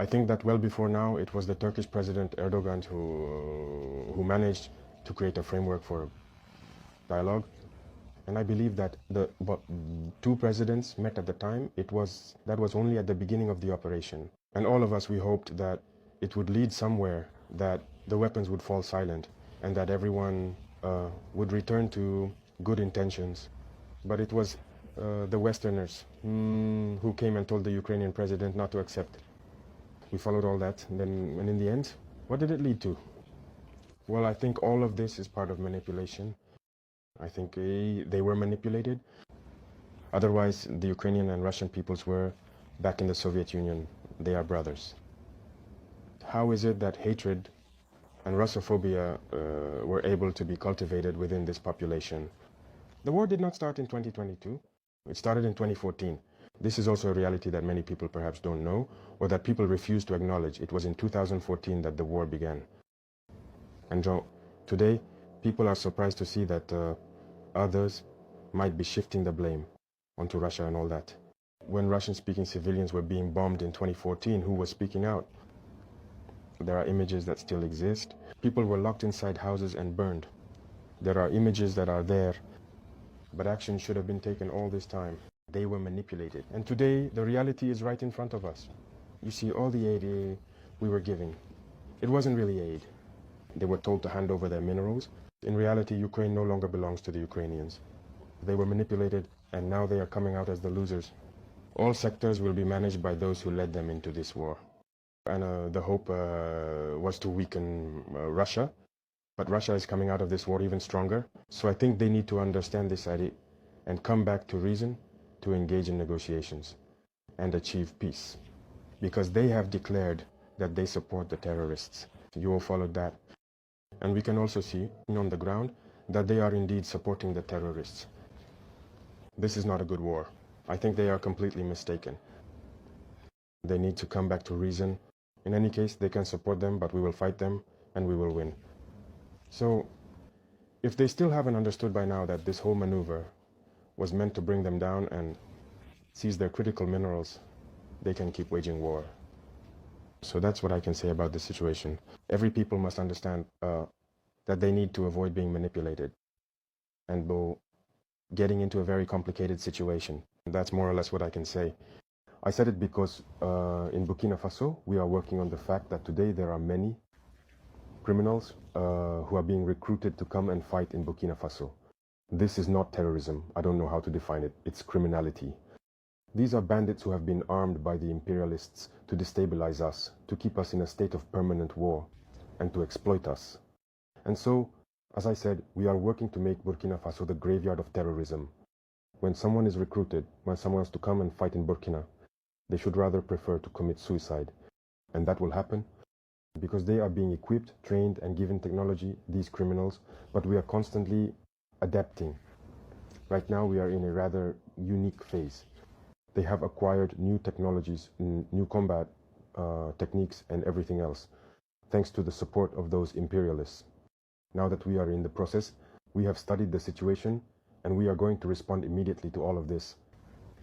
I think that well before now, it was the Turkish President Erdogan who managed to create a framework for dialogue. And I believe that the two presidents met at the time. That was only at the beginning of the operation. And all of us, we hoped that it would lead somewhere, that the weapons would fall silent, and that everyone would return to good intentions. But it was the Westerners who came and told the Ukrainian president not to accept. We followed all that, and in the end, what did it lead to? Well, I think all of this is part of manipulation. I think they were manipulated. Otherwise, the Ukrainian and Russian peoples were back in the Soviet Union. They are brothers. How is it that hatred and Russophobia were able to be cultivated within this population? The war did not start in 2022. It started in 2014. This is also a reality that many people perhaps don't know, or that people refuse to acknowledge. It was in 2014 that the war began. And today, people are surprised to see that others might be shifting the blame onto Russia and all that. When Russian-speaking civilians were being bombed in 2014, who was speaking out? There are images that still exist. People were locked inside houses and burned. There are images that are there, but action should have been taken all this time. They were manipulated. And today, the reality is right in front of us. You see all the aid we were giving. It wasn't really aid. They were told to hand over their minerals. In reality, Ukraine no longer belongs to the Ukrainians. They were manipulated, and now they are coming out as the losers. All sectors will be managed by those who led them into this war. And the hope was to weaken Russia, but Russia is coming out of this war even stronger. So I think they need to understand this idea and come back to reason, to engage in negotiations and achieve peace. Because they have declared that they support the terrorists. You all followed that. And we can also see on the ground that they are indeed supporting the terrorists. This is not a good war. I think they are completely mistaken. They need to come back to reason. In any case, they can support them, but we will fight them and we will win. So, if they still haven't understood by now that this whole maneuver was meant to bring them down and seize their critical minerals, they can keep waging war. So that's what I can say about this situation. Every people must understand that they need to avoid being manipulated and getting into a very complicated situation. That's more or less what I can say. I said it because in Burkina Faso, we are working on the fact that today there are many criminals who are being recruited to come and fight in Burkina Faso. This is not terrorism. I don't know how to define it. It's criminality. These are bandits who have been armed by the imperialists to destabilize us, to keep us in a state of permanent war, and to exploit us. And so, as I said, we are working to make Burkina Faso the graveyard of terrorism. When someone is recruited, when someone wants to come and fight in Burkina, they should rather prefer to commit suicide. And that will happen because they are being equipped, trained, and given technology, these criminals, but we are constantly adapting. Right now, we are in a rather unique phase. They have acquired new technologies, new combat techniques and everything else, thanks to the support of those imperialists. Now that we are in the process, we have studied the situation and we are going to respond immediately to all of this.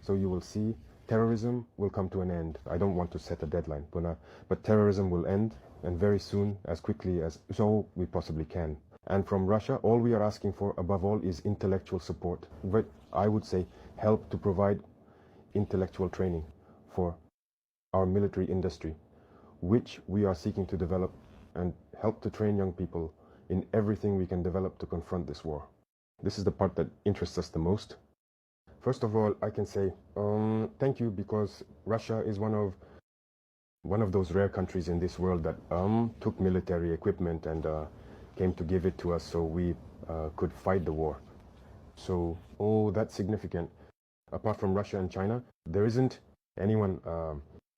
So you will see terrorism will come to an end. I don't want to set a deadline, but terrorism will end, and very soon, as quickly as we possibly can. And from Russia, all we are asking for above all is intellectual support. But I would say help to provide intellectual training for our military industry, which we are seeking to develop, and help to train young people in everything we can develop to confront this war. This is the part that interests us the most. First of all, I can say thank you, because Russia is one of those rare countries in this world that took military equipment and came to give it to us so we could fight the war. So, that's significant. Apart from Russia and China, there isn't anyone.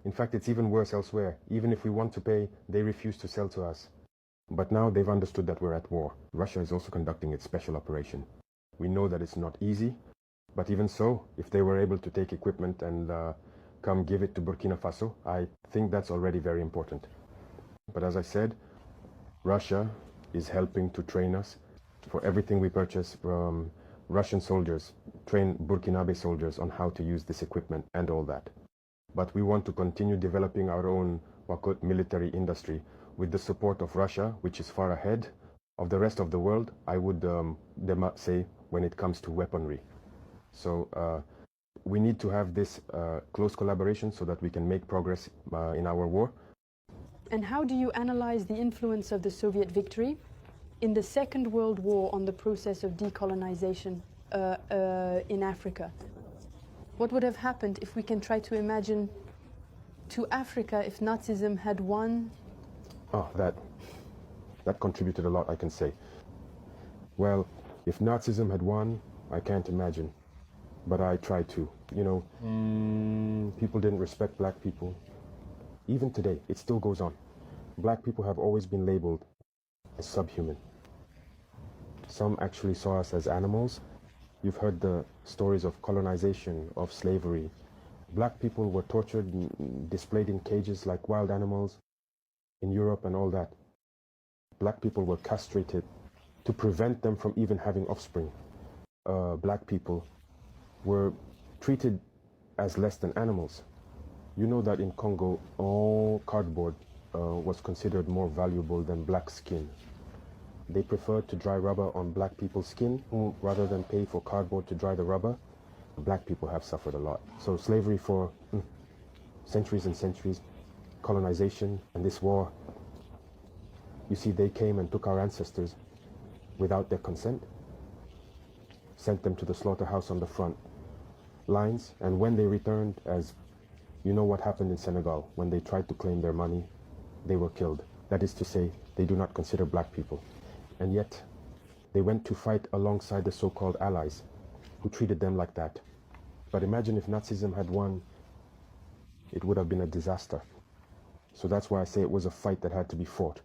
In fact, it's even worse elsewhere. Even if we want to pay, they refuse to sell to us. But now they've understood that we're at war. Russia is also conducting its special operation. We know that it's not easy, but even so, if they were able to take equipment and come give it to Burkina Faso, I think that's already very important. But as I said, Russia is helping to train us. For everything we purchase from Russian soldiers, train Burkinabe soldiers on how to use this equipment and all that. But we want to continue developing our own military industry with the support of Russia, which is far ahead of the rest of the world, I would say, when it comes to weaponry. So we need to have this close collaboration so that we can make progress in our war. And how do you analyze the influence of the Soviet victory in the Second World War on the process of decolonization in Africa? What would have happened if we can try to imagine to Africa if Nazism had won? Oh, that contributed a lot, I can say. Well, if Nazism had won, I can't imagine. But I tried to. You know, people didn't respect black people. Even today, it still goes on. Black people have always been labeled as subhuman. Some actually saw us as animals. You've heard the stories of colonization, of slavery. Black people were tortured and displayed in cages like wild animals in Europe and all that. Black people were castrated to prevent them from even having offspring. Black people were treated as less than animals. You know that in Congo, all cardboard was considered more valuable than black skin. They preferred to dry rubber on black people's skin rather than pay for cardboard to dry the rubber. Black people have suffered a lot. So slavery for centuries and centuries, colonization and this war. You see, they came and took our ancestors without their consent, sent them to the slaughterhouse on the front lines, and when they returned, as you know what happened in Senegal, when they tried to claim their money, they were killed. That is to say, they do not consider black people. And yet, they went to fight alongside the so-called allies, who treated them like that. But imagine if Nazism had won, it would have been a disaster. So that's why I say it was a fight that had to be fought.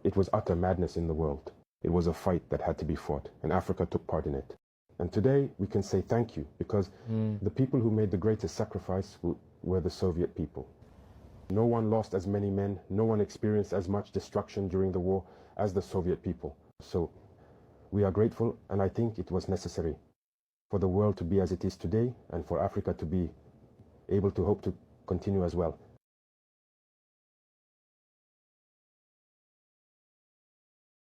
It was utter madness in the world. It was a fight that had to be fought, and Africa took part in it. And today, we can say thank you, because the people who made the greatest sacrifice were the Soviet people. No one lost as many men, no one experienced as much destruction during the war as the Soviet people. So we are grateful, and I think it was necessary for the world to be as it is today, and for Africa to be able to hope to continue as well.